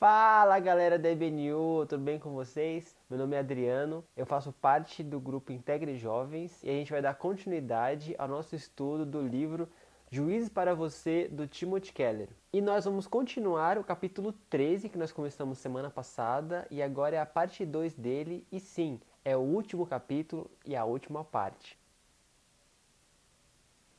Fala galera da IBNU, tudo bem com vocês? Meu nome é Adriano, eu faço parte do grupo Integre Jovens e a gente vai dar continuidade ao nosso estudo do livro Juízes para Você, do Timothy Keller. E nós vamos continuar o capítulo 13 que nós começamos semana passada e agora é a parte 2 dele e sim, é o último capítulo e a última parte.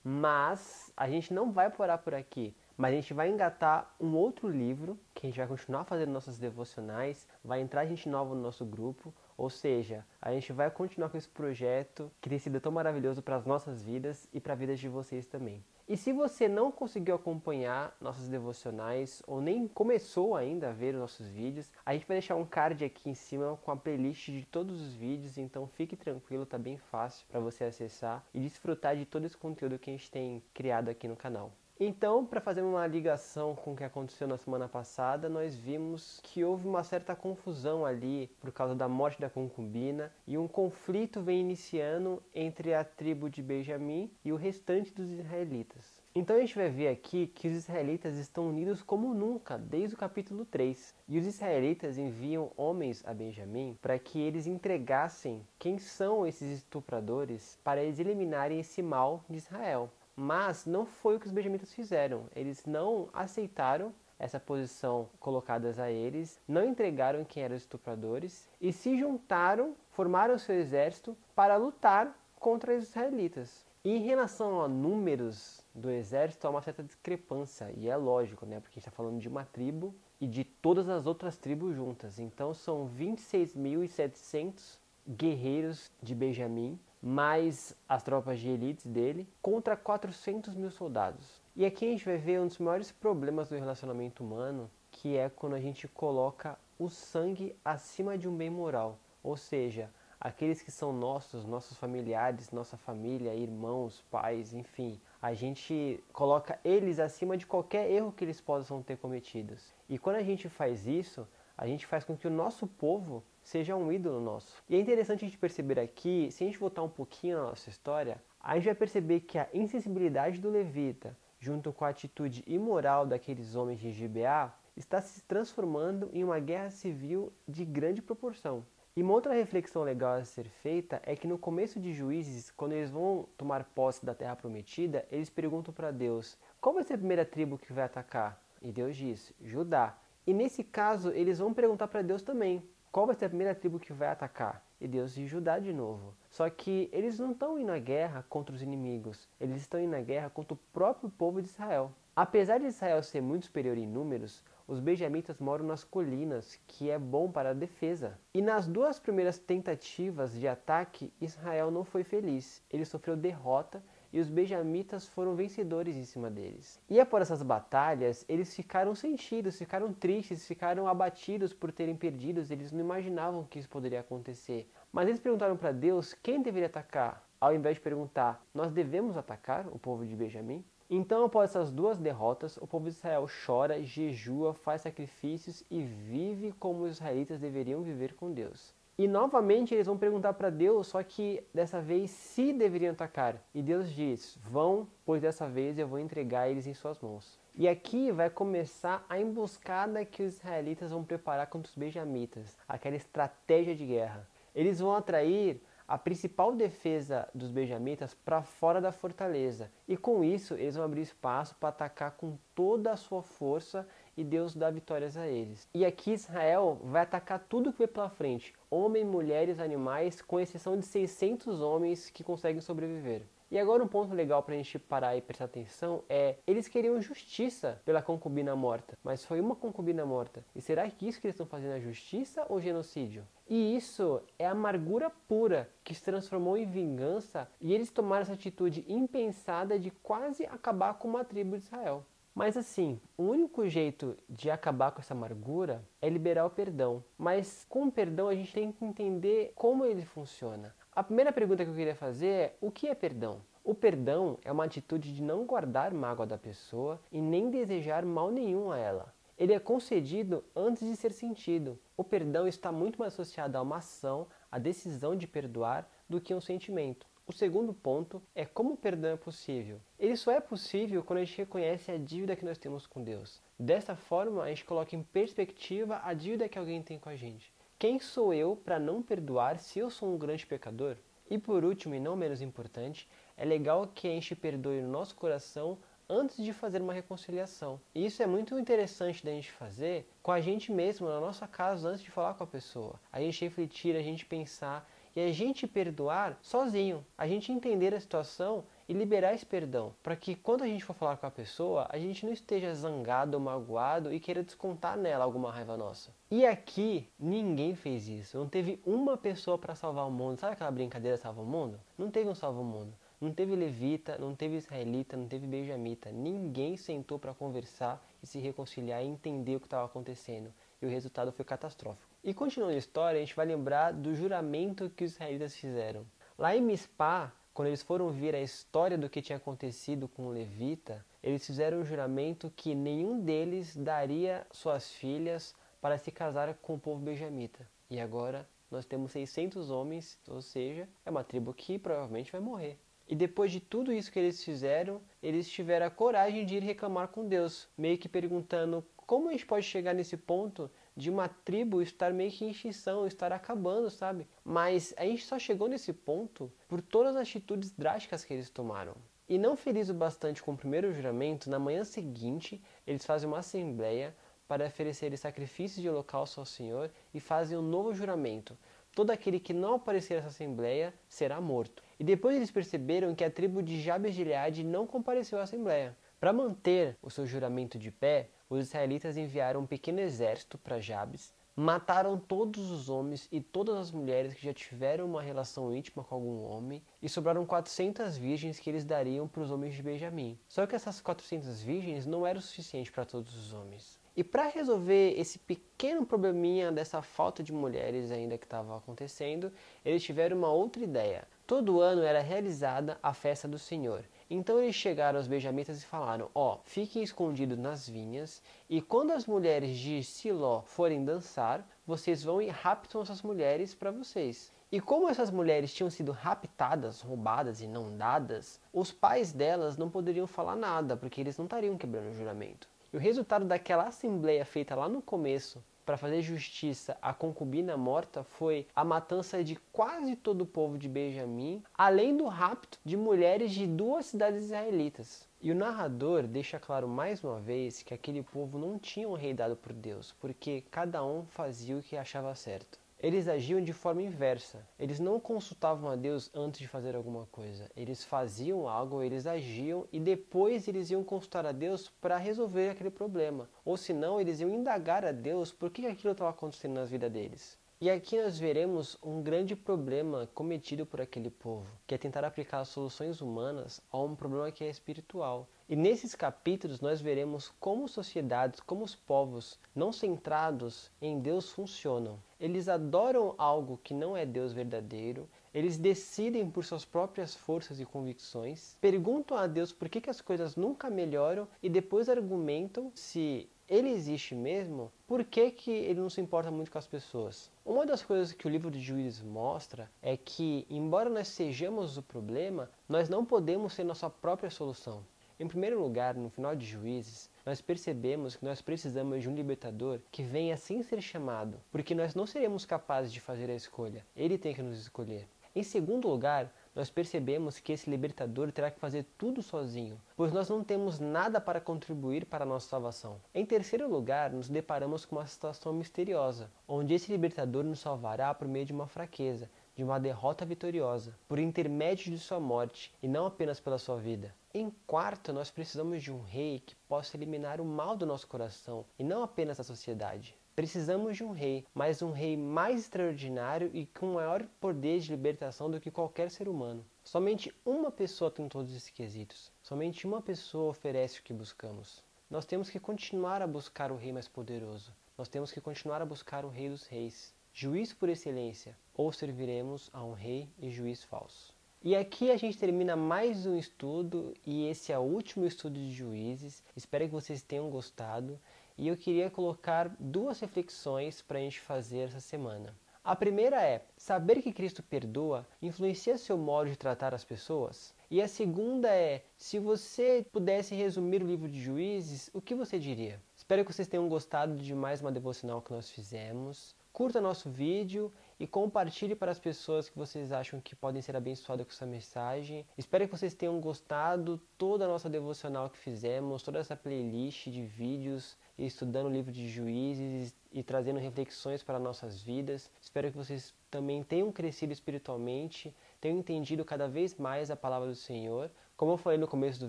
Mas a gente não vai parar por aqui. Mas a gente vai engatar um outro livro, que a gente vai continuar fazendo nossas devocionais, vai entrar gente nova no nosso grupo, ou seja, a gente vai continuar com esse projeto que tem sido tão maravilhoso para as nossas vidas e para a vida de vocês também. E se você não conseguiu acompanhar nossas devocionais ou nem começou ainda a ver os nossos vídeos, a gente vai deixar um card aqui em cima com a playlist de todos os vídeos, então fique tranquilo, tá bem fácil para você acessar e desfrutar de todo esse conteúdo que a gente tem criado aqui no canal. Então, para fazer uma ligação com o que aconteceu na semana passada, nós vimos que houve uma certa confusão ali por causa da morte da concubina e um conflito vem iniciando entre a tribo de Benjamim e o restante dos israelitas. Então a gente vai ver aqui que os israelitas estão unidos como nunca, desde o capítulo 3. E os israelitas enviam homens a Benjamim para que eles entregassem quem são esses estupradores para eles eliminarem esse mal de Israel. Mas não foi o que os benjamitas fizeram. Eles não aceitaram essa posição colocadas a eles, não entregaram quem eram os estupradores e se juntaram, formaram seu exército para lutar contra os israelitas. E em relação a números do exército, há uma certa discrepância, e é lógico, né? Porque a gente está falando de uma tribo e de todas as outras tribos juntas. Então são 26.700 guerreiros de Benjamim, mais as tropas de elite dele, contra 400 mil soldados. E aqui a gente vai ver um dos maiores problemas do relacionamento humano, que é quando a gente coloca o sangue acima de um bem moral. Ou seja, aqueles que são nossos familiares, nossa família, irmãos, pais, enfim. A gente coloca eles acima de qualquer erro que eles possam ter cometidos. E quando a gente faz isso, a gente faz com que o nosso povo seja um ídolo nosso. E é interessante a gente perceber aqui, se a gente voltar um pouquinho na nossa história, a gente vai perceber que a insensibilidade do levita, junto com a atitude imoral daqueles homens de Gibeá, está se transformando em uma guerra civil de grande proporção. E uma outra reflexão legal a ser feita é que no começo de Juízes, quando eles vão tomar posse da terra prometida, eles perguntam para Deus, qual vai ser a primeira tribo que vai atacar? E Deus diz, Judá. E nesse caso, eles vão perguntar para Deus também, qual vai ser a primeira tribo que vai atacar? E Deus diz Judá de novo. Só que eles não estão indo à guerra contra os inimigos, eles estão indo à guerra contra o próprio povo de Israel. Apesar de Israel ser muito superior em números, os benjamitas moram nas colinas, que é bom para a defesa. E nas duas primeiras tentativas de ataque, Israel não foi feliz. Ele sofreu derrota e os benjamitas foram vencedores em cima deles. E após essas batalhas, eles ficaram sentidos, ficaram tristes, ficaram abatidos por terem perdido, eles não imaginavam que isso poderia acontecer. Mas eles perguntaram para Deus quem deveria atacar, ao invés de perguntar, nós devemos atacar o povo de Benjamim? Então, após essas duas derrotas, o povo de Israel chora, jejua, faz sacrifícios e vive como os israelitas deveriam viver com Deus. E novamente eles vão perguntar para Deus, só que dessa vez se deveriam atacar. E Deus diz, vão, pois dessa vez eu vou entregar eles em suas mãos. E aqui vai começar a emboscada que os israelitas vão preparar contra os benjamitas, aquela estratégia de guerra. Eles vão atrair a principal defesa dos benjamitas para fora da fortaleza. E com isso, eles vão abrir espaço para atacar com toda a sua força e Deus dá vitórias a eles. E aqui Israel vai atacar tudo que vem pela frente. Homens, mulheres, animais, com exceção de 600 homens que conseguem sobreviver. E agora um ponto legal para a gente parar e prestar atenção é, eles queriam justiça pela concubina morta, mas foi uma concubina morta. E será que isso que eles estão fazendo é justiça ou genocídio? E isso é amargura pura que se transformou em vingança e eles tomaram essa atitude impensada de quase acabar com uma tribo de Israel. Mas assim, o único jeito de acabar com essa amargura é liberar o perdão. Mas com o perdão a gente tem que entender como ele funciona. A primeira pergunta que eu queria fazer é, o que é perdão? O perdão é uma atitude de não guardar mágoa da pessoa e nem desejar mal nenhum a ela. Ele é concedido antes de ser sentido. O perdão está muito mais associado a uma ação, a decisão de perdoar, do que um sentimento. O segundo ponto é como o perdão é possível. Ele só é possível quando a gente reconhece a dívida que nós temos com Deus. Dessa forma, a gente coloca em perspectiva a dívida que alguém tem com a gente. Quem sou eu para não perdoar se eu sou um grande pecador? E por último, e não menos importante, é legal que a gente perdoe no nosso coração antes de fazer uma reconciliação. E isso é muito interessante da gente fazer com a gente mesmo, na nossa casa, antes de falar com a pessoa. A gente refletir, a gente pensar e a gente perdoar sozinho. A gente entender a situação e liberar esse perdão. Para que quando a gente for falar com a pessoa, a gente não esteja zangado ou magoado e queira descontar nela alguma raiva nossa. E aqui, ninguém fez isso. Não teve uma pessoa para salvar o mundo. Sabe aquela brincadeira salva o mundo? Não teve um salva o mundo. Não teve levita, não teve israelita, não teve benjamita. Ninguém sentou para conversar e se reconciliar e entender o que estava acontecendo. E o resultado foi catastrófico. E continuando a história, a gente vai lembrar do juramento que os israelitas fizeram. Lá em Mispá, quando eles foram ver a história do que tinha acontecido com o levita, eles fizeram um juramento que nenhum deles daria suas filhas para se casar com o povo benjamita. E agora nós temos 600 homens, ou seja, é uma tribo que provavelmente vai morrer. E depois de tudo isso que eles fizeram, eles tiveram a coragem de ir reclamar com Deus, meio que perguntando como a gente pode chegar nesse ponto de uma tribo estar meio que em extinção, estar acabando, sabe? Mas a gente só chegou nesse ponto por todas as atitudes drásticas que eles tomaram. E não feliz o bastante com o primeiro juramento, na manhã seguinte eles fazem uma assembleia para oferecer sacrifícios de holocausto ao Senhor e fazem um novo juramento. Todo aquele que não aparecer nessa assembleia será morto. E depois eles perceberam que a tribo de Jabes de Gileade não compareceu à assembleia. Para manter o seu juramento de pé, os israelitas enviaram um pequeno exército para Jabes, mataram todos os homens e todas as mulheres que já tiveram uma relação íntima com algum homem e sobraram 400 virgens que eles dariam para os homens de Benjamim. Só que essas 400 virgens não eram o suficiente para todos os homens. E para resolver esse pequeno probleminha dessa falta de mulheres ainda que estava acontecendo, eles tiveram uma outra ideia. Todo ano era realizada a festa do Senhor. Então eles chegaram aos benjamitas e falaram, fiquem escondidos nas vinhas, e quando as mulheres de Siló forem dançar, vocês vão e raptam essas mulheres para vocês. E como essas mulheres tinham sido raptadas, roubadas e não dadas, os pais delas não poderiam falar nada, porque eles não estariam quebrando o juramento. E o resultado daquela assembleia feita lá no começo, para fazer justiça à concubina morta, foi a matança de quase todo o povo de Benjamim, além do rapto de mulheres de 2 cidades israelitas. E o narrador deixa claro mais uma vez que aquele povo não tinha um rei dado por Deus, porque cada um fazia o que achava certo. Eles agiam de forma inversa. Eles não consultavam a Deus antes de fazer alguma coisa. Eles faziam algo, eles agiam e depois eles iam consultar a Deus para resolver aquele problema. Ou senão, eles iam indagar a Deus por que aquilo estava acontecendo na vida deles. E aqui nós veremos um grande problema cometido por aquele povo, que é tentar aplicar soluções humanas a um problema que é espiritual. E nesses capítulos nós veremos como sociedades, como os povos não centrados em Deus funcionam. Eles adoram algo que não é Deus verdadeiro, eles decidem por suas próprias forças e convicções, perguntam a Deus por que as coisas nunca melhoram e depois argumentam se ele existe mesmo, por que ele não se importa muito com as pessoas? Uma das coisas que o livro de Juízes mostra é que, embora nós sejamos o problema, nós não podemos ser nossa própria solução. Em primeiro lugar, no final de Juízes, nós percebemos que nós precisamos de um libertador que venha sem ser chamado, porque nós não seremos capazes de fazer a escolha. Ele tem que nos escolher. Em segundo lugar, nós percebemos que esse libertador terá que fazer tudo sozinho, pois nós não temos nada para contribuir para a nossa salvação. Em terceiro lugar, nos deparamos com uma situação misteriosa, onde esse libertador nos salvará por meio de uma fraqueza, de uma derrota vitoriosa, por intermédio de sua morte, e não apenas pela sua vida. Em quarto, nós precisamos de um rei que possa eliminar o mal do nosso coração, e não apenas da sociedade. Precisamos de um rei, mas um rei mais extraordinário e com maior poder de libertação do que qualquer ser humano. Somente uma pessoa tem todos esses quesitos. Somente uma pessoa oferece o que buscamos. Nós temos que continuar a buscar o rei mais poderoso. Nós temos que continuar a buscar o rei dos reis. Juiz por excelência, ou serviremos a um rei e juiz falso. E aqui a gente termina mais um estudo, e esse é o último estudo de Juízes. Espero que vocês tenham gostado. E eu queria colocar 2 reflexões para a gente fazer essa semana. A primeira é: saber que Cristo perdoa influencia seu modo de tratar as pessoas? E a segunda é: se você pudesse resumir o livro de Juízes, o que você diria? Espero que vocês tenham gostado de mais uma devocional que nós fizemos. Curta nosso vídeo e compartilhe para as pessoas que vocês acham que podem ser abençoadas com essa mensagem. Espero que vocês tenham gostado toda a nossa devocional que fizemos, toda essa playlist de vídeos estudando o livro de Juízes e trazendo reflexões para nossas vidas. Espero que vocês também tenham crescido espiritualmente, tenham entendido cada vez mais a palavra do Senhor. Como eu falei no começo do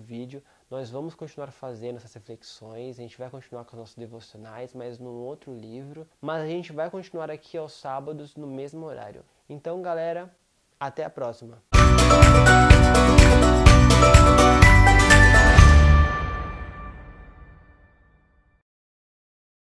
vídeo, nós vamos continuar fazendo essas reflexões, a gente vai continuar com os nossos devocionais, mas num outro livro. Mas a gente vai continuar aqui aos sábados no mesmo horário. Então, galera, até a próxima!